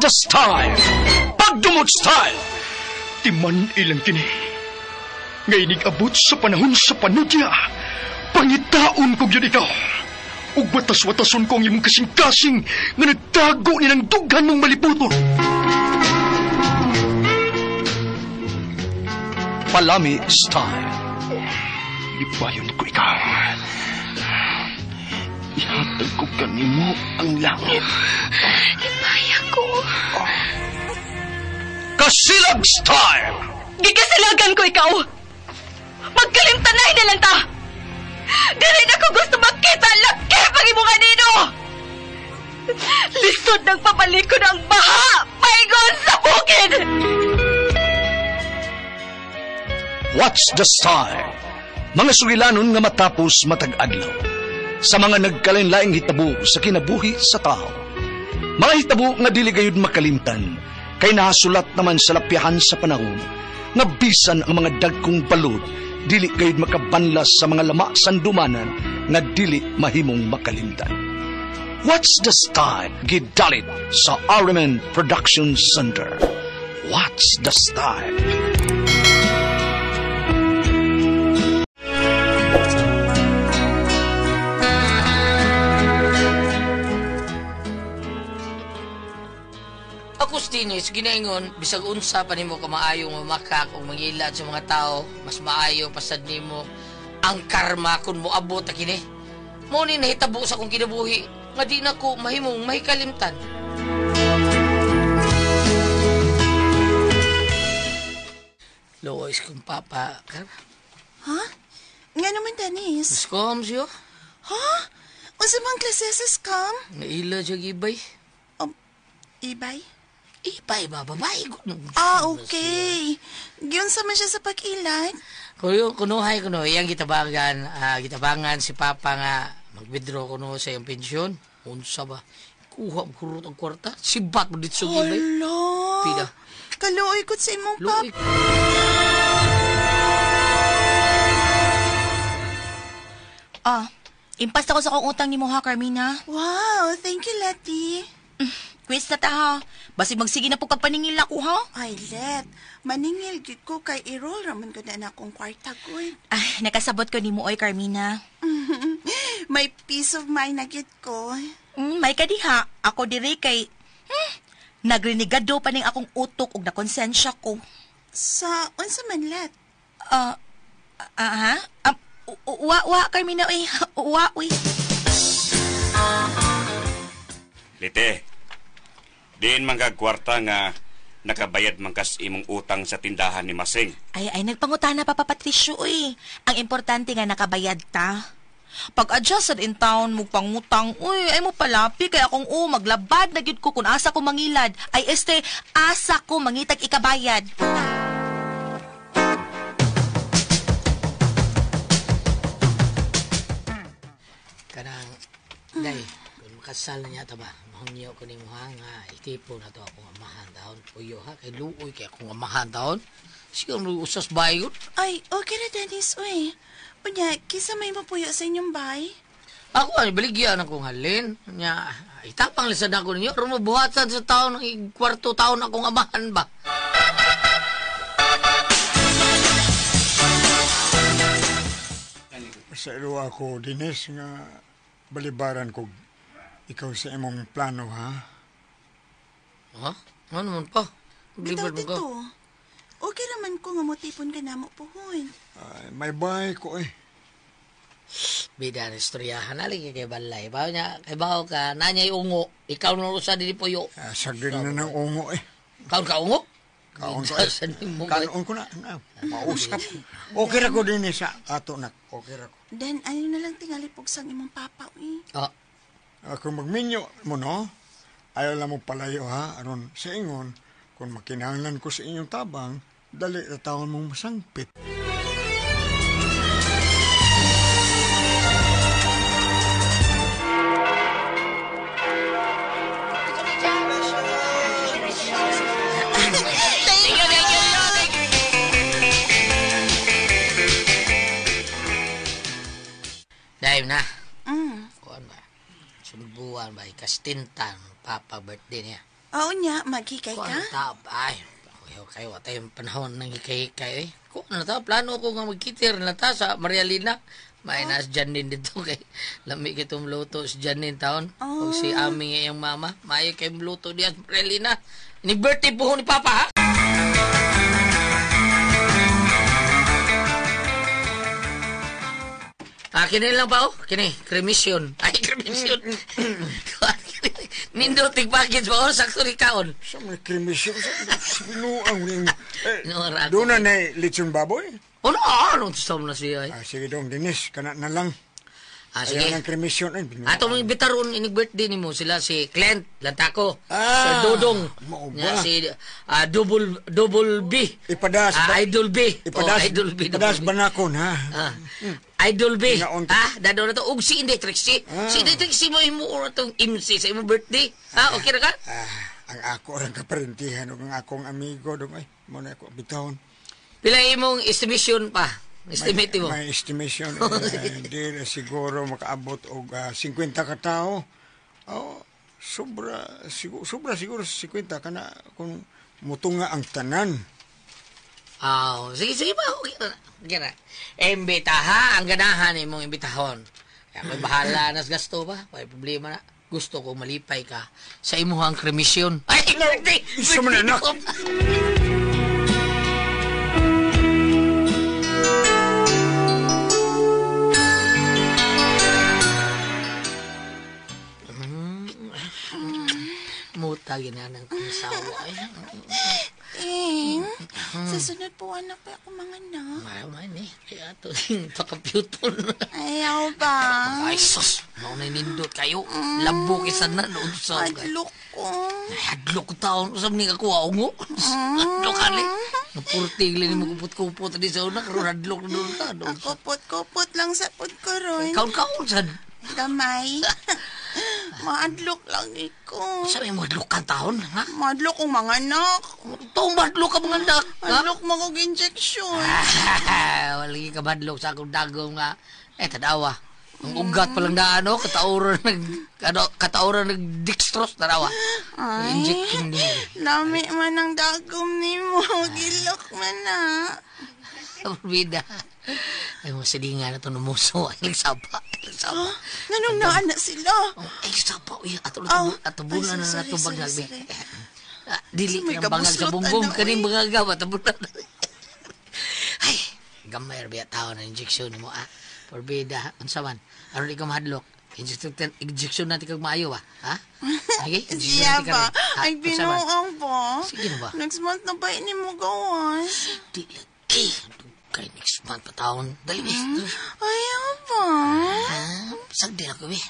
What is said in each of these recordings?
the style? Pagdumot style! Timan ilang kini. Ngayon abot sa panahon sa panudya. Pangitaon ko yun ikaw. Ug watas-watason ko ang imong kasing-kasing nga nagtago nilang dughan mong maliputon. Palami style. Libayon ko ikaw. Ihatag ko kanimo ang langit. Ipaya ko. Kasilag style! Gikasilagan ko ikaw! Magkalimtanay na lang ta! Dili na ko gusto makita ang laki pag imo kanino! Lisod ng papalikod ang baha! Paigon sa bukid! What's the style? Mga sugilanon nga matapos matag-adlaw. Sa mga nagkalain-laing hitabo sa kinabuhi sa tao. Mga hitabo nga dili gayud makalimtan, kay nahasulat naman sa lapyahan sa panahon, nga bisan ang mga dagkong balod, dili gayud makabanlas sa mga lama sandumanan, nga dili mahimong makalimtan. What's the style? Gidalit sa Ariman Production Center. What's the style? Tinis, ginaingon, bisag unsa pa nimo ka maayong mamakak o mangilad sa mga tao, mas maayo pasad nimo ang karma kung mo abot na kini. Mo ni nahitabo sa kong kinabuhi, nga di na ko mahimong mahikalimtan. Lois kong papa, kar? Ha? Nga naman, Dennis? Scam siya? Ha? Unsa bang klase sa scam? Naila siya gibay. Ibay? Ibay ba? Babae ko. Okay. Giyon sa man siya sa pag-ilat. Kunuhay, yang gitabangan si Papa nga mag-withdraw kuno sa iyong pensyon. Unsa ba? Kuha kurot ang kwarta. Sibat mo dito sa gilay. Hala. Pida. Kaluoy ko sa imong papa. Impas ako sa kong utang ni mo ha, Carmina. Wow, thank you, Letty. Quiz na ta ha. Basi magsige na po kagpaningil ako ha. Ay, Let. Maningil gid ko kay i-roll raman ko na akong kwarta ko. Ay, nakasabot ko ni mo oy, Carmina. May peace of mind na gid ko. May kadiha. Ako diri kay... nagrenegado pa ning akong utok ug nakonsensya ko. Sa unsa man, Let? Carmina, uy. Uy. Lite, diin man kag kwarta nga nakabayad man kas imong utang sa tindahan ni Masing. Ay, nagpangutana pa, Patricio, uy. Ang importante nga nakabayad ta. Pag-adjust in town mo pangutang, uy, ay mo palapi, kaya akong maglabad na gyud ko kung asa ko mangilad. Ay, asa ko mangitag ikabayad. Kanang, day, kung makasal na niya ito ba, mahangyaw ko ni mo nga, itipo na ito akong amahan taon. Uyo ha, kay luoy kay akong amahan taon. Siya ang usas bayo. Ay, okay na, Dennis, uy. Unya, kisa may mapuyo sa inyong bahay? Ako, baligyan akong halin. Nya, itapang lisad ako ninyo. Rumabuhatan sa taon ng kwarto taon akong amahan ba? Sa ilo ako, Dines, nga balibaran ko ikaw sa imong plano, ha? Ha? Ano naman pa? Bitaw dito. Okay naman ko nga motipon ka na mo puhon. May bahay ko eh. Bida na istoryahan na lagi kay balay. Bawa niya, kay bawa ka, nanyay ungo. Ikaw na usa din po yo. Saging na ng ungo eh. Kaon ka ungo? Kaon ko na. Mausap. Okay ra ko din sa ato na. Okay ra ko. Dan, ano na lang tingali pugsang imong papa, uy. Kung magminyo mo, no? Ayaw lang mo palayo, ha? Aron sa ingon, kung makinahanglan ko sa inyong tabang, dali na taon mong masangpit. Dahil na. Kuhan ba? Sunod buwan ba? Ikastintan, Papa birthday niya. Oo niya, maghikay Kung ka? ano tap, ay, kayo, tayong panahon ng hikay-hikay, eh. Kung ano ta, plano ko nga magkitir na ta sa Marialina. May nas Janine dito kay lami kitong luto si Janine taon. O si aming iyang mama. Maayo kay luto diyan sa Marialina. Ni birthday po ni Papa, ha? Kini lang pa, kini, kremisyon. Ay, kremisyon. Nindoting package ba, sakto ni kaon. Sa may krimisyon, sa binuang rin. Nora, Doon na na lechon baboy? ano, gusto mo na siya, eh. Sige dong, Dennis, kana na lang. Sige. Ayaw ng krimisyon. Ato mga bitaron, inig birthday ni mo, sila si Clint Lantako, Ah, si Dodong, mao ba? nga si Double B, Ipadas. Idol B, Ipadas, Idol B, ipadas Double B. banakon, ha? Idol B, Naon- dado na to, ug si Inday Trixie, si Inday Trixie mo imo oras tong MC sa imong birthday, okay na ka? Ang ako orang kaparentihan ug ang akong amigo dong ay mo na ako bitawon. Pila imong estimation pa, estimate mo? May estimation hindi na siguro makaabot og 50 ka tao. Oh, sobra siguro sa 50 kana kung mutunga ang tanan. Sige ba, okay na. Imbitaha, ang ganahan imong imbitahon. Kaya may bahala nas gasto ba? May problema na. Gusto ko malipay ka sa imuhang kremisyon. Ay, birthday! Isa man, anak. ko. Muta ginanang kumasawa. Sa sunod po, anak pa ako mga anak. Mayaman eh. Kaya ito, pakaputon. Ayaw ba? Ay, sus. Maunay nindot kayo. Labo kisan na noon sa... Adlok ko. Hadlok ko taon. Usap ni kakuha ungo. Hadlok kali. Napurtig lang mo kupot-kupot di sa una. Karoon hadlok na doon ka. Kupot lang sa pud ko ron. Kaon-kaon sad. Gamay. Maadlok lagi ko. Sabi mo hadlok ka taon, ha? Maadlok kong mga anak. Taong hadlok ka mga anak. Ha? Adlok mo kong injection. Walagi ka hadlok sa akong dagong nga. Tadawa. Ang ugat pa lang na ano, katauran nag-dextrose na rawa. Ay, Injection din. lami man ang dagom ni mo. Gilok man na. Bida. Ay mo silingan na ito numuso. Ay nagsapa. Nanunaan na sila. Ay nagsapa. Uy, ato Ay, bulan na sorry, nato bangal. sorry. Dili May ng bangag sa kabuslutan bungbong. na, Kaning uy. bangag gawa. Tabunan. Ay, gamay biya tao na injection mo. Forbida. Unsa man. Aron ikaw mahadlok. Injection natin kag maayo ba? Ha? Sige. Siya ba? Ay, Unsa man? binuang po. Sige na ba? Next month na ba ini mo gawas? Di lagi. Kay next month pa taon. Dali, mister. Ayaw ba? Sagdi ako, be.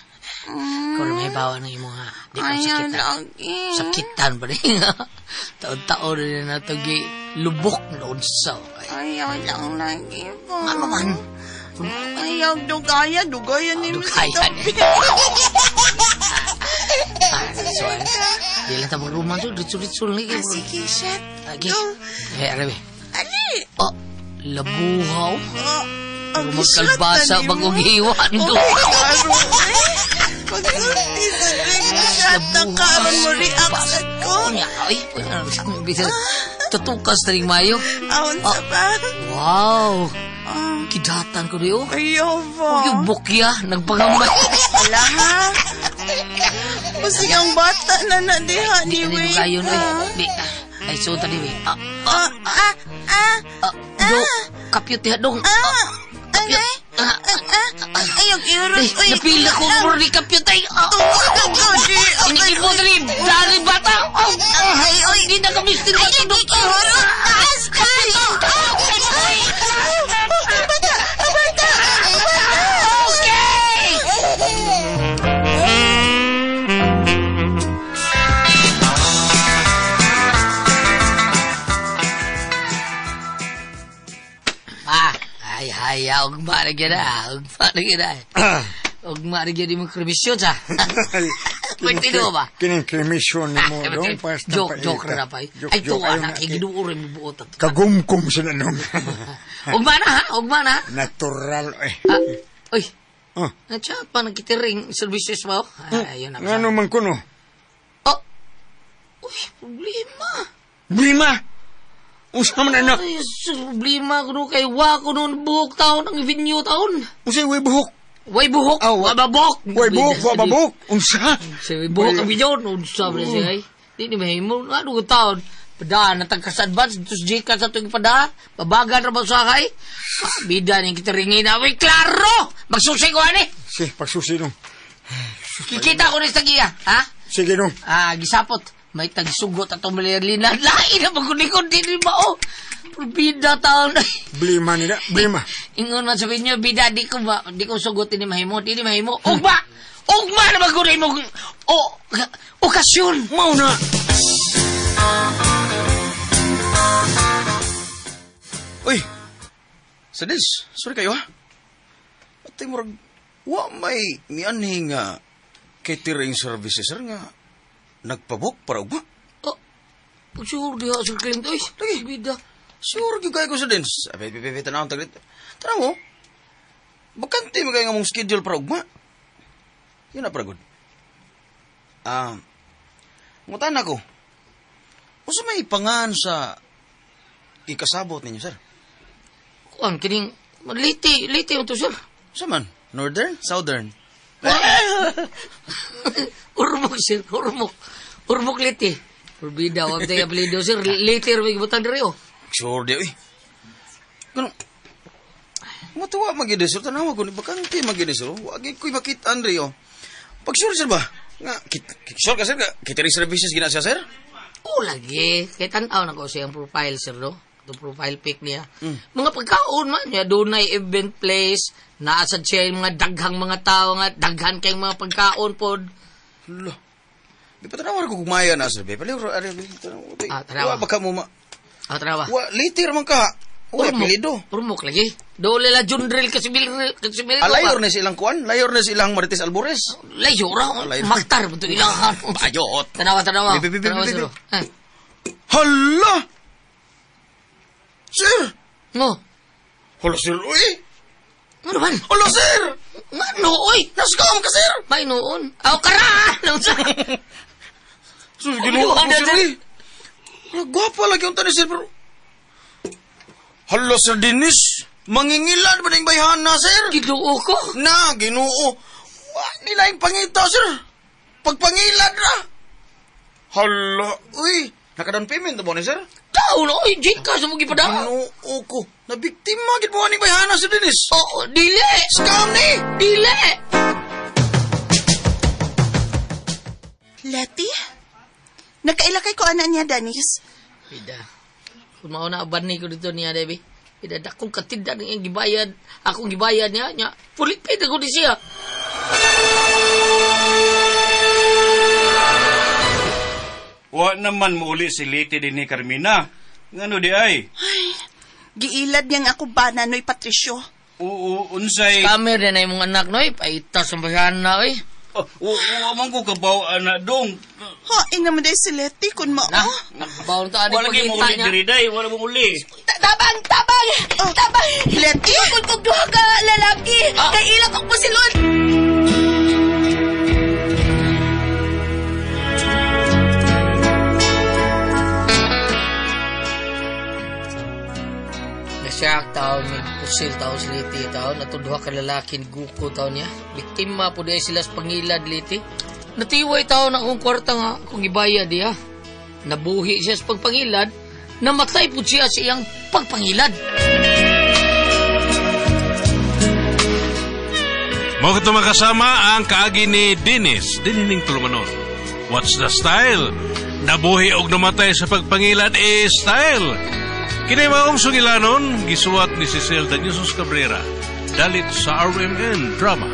Kung may bawa ng imo ha. Di ko Ayaw sakitan. lagi. Sakitan pa rin nga. Taon-taon rin na ito lubok na unsaw. Ayaw lang lagi po. Ano man? Ayaw dugaya ni Dukayan eh. So, di lang tabang rumah so, ritsul-ritsul lagi. Sige, shit. Lagi. Arabi. Ali! Oh, labuhaw. Ang Magkalbasa, bagong hiwan do. Pagsulti sa ring na shot na karon mo reaction ko. Ay, bisa tutukas na rin mayo. Aon sa ba? Wow. Kidatan ko niyo. Ayaw ba? Yung bukya, nagpangambay. Wala ha? Kasi ang bata na diha ni Di Wade. kayo na. Di. Ay, so tadi, we. Do, kapyot niya dong. Anay? Ayaw iurot. Ay, napila ko mo ni kapyot ay. Inigil mo tali, dari bata. Hindi na kami sila matulog. Ugma na gina. Ugma na gina mo kremisyon sa. Pwede mo ba? Kining kremisyon ni mo dong. Joke na pa. Ay, tuwa na. Iginuurin mo buot. Kagumkum sila nung. Ugma na ha? Ugma na. Natural eh. Uy. Natsa pa nagkitiring services mo? Ayun na. Ano man kuno? Uy, problema. Blima! Unsa man anak? Ay, problema ko nung kay wa ko nung buhok taon ang venue taon. Unsa way buhok? Way buhok, wa babok. Way buhok, wa babok. Unsa? Say buhok ang video, unsa ba siya ay? Di ni mahimo, ano ko taon? Pada natag sa advance tus jika sa tuig pada, babagan ra ba sakay? Bida ni kita ringin na, way klaro. Magsusi ko ani. Sige, pagsusi nung. Kikita ko ni sa giya, ha? Sige nung. Gisapot. May tagsugot atong malilinan. Lain na magkulikod din ba, oh. Bida taon. Blima nila, blima. Ingon man sabihin niyo, bida, di ko sugutin ni mahimo. Di mahimo. Ugma! Ugma na magkunin mo. Okasyon. Mauna. Uy, sadis, sorry kayo ha. At murag, wa may mianhi nga catering services sir nga nagpabok para ugma. Sure di ha, Sir Clint. Uy, lagi, bida. Sure, yung kaya ko sa dins. Tanaw, taglit. Tanaw mo, bakante mo kayo nga mong schedule para ugma. Yun na para good. Mutan ako. Usa may pangan sa ikasabot ninyo, sir? Kuan, kining, liti yung to, sir. Usa man? Northern? Southern? Urmok, sir, urmok. Urmok liti. Purbida, wag tayo apelido, sir. Liti, rumig butang dari, oh. Sure, di, uy. Ganun. Matuwa mag-idesor. Tanawa ko, bakante mag-idesor. Wag ko'y makita, Andre, oh. Pag sure, sir ba? Nga, sure ka, sir? Catering services gina siya, sir? Oo, lagi. Kaya tanaw na ko siyang profile, sir, no? Itong profile pic niya. Mga pagkaon man niya, doon na event place, naasad siya yung mga daghang mga tao nga, daghan kayong mga pagkaon po. Hala. Di pa tanawa ko kumaya na, sir. Tanawa. Tanawa. Baka mo Tanawa. Litir man ka. Uy, apelido. Urmok lagi. Dole la Jundril kasi Layor na silang kuan? Layor na silang Marites Albores? Layor ra. Maktar mo ito ilangan. Ayot. Tanawa. Tanawa, sir. Hala! Sir! No. Hala, sir, uy! Ano man? Hala, sir! Ano, uy? Naskam ka, sir! May noon. Aw, kara! Sir, ginawa ko, sir, uy! Gwapa lagi yung tani, sir, pero... Hala, sir Dennis! Mangingilad ba na yung bayhan na, sir? Ginoo ko? Na, ginoo. Nila yung pangita, sir. Pagpangilad na. Hala, uy. Nakadown payment ba ni, sir? Tao na, uy, jika sa mga ipada. Ginoo ko. Nabiktima, git mo ni bayhan na, sir Dennis. Oo, dili. Scam ni. Dili. Leti? Nagkailakay ko anak niya, Danis. Pida. Kung mauna abani ko dito niya, Debbie. Pida, dakong katinda ng gibayad. Akong gibayad niya. Pulipid ako di siya. Wa naman muuli si Liti din ni Carmina. Ngano di ay? Giilad niyang ako ba, Nanoy Patricio? Oo, unsay... Kamer na yung mga anak, noy. Paitas ang bayan na, oy. Uwamang ko kabaw, anak dong. Ha, inaman day si Leti, kun mo. Na, nakabaon ta, Wala kayo pagkita muuli niya. diri day, wala mo uli. Tabang! Leti? Kung duha ka lalaki, kay ilang kong pasilon. Nasyak taon, may pusil taon si Liti taon. Natudwa ka lalaki ni Guko taon niya. Biktima po dahil sila sa pangilad, Liti. Natiway taon akong kwarta nga kung ibayad diya. Nabuhi siya sa pagpangilad. Namatay po siya sa iyang pagpangilad. Mao kito makasama ang kaagi ni Dennis, Dinining Tulumanon. What's the style? Nabuhi og namatay sa pagpangilad style. Kinay maong sugilanon, gisuwat ni Cecil Daniosos Cabrera. Dalit sa RMN Drama.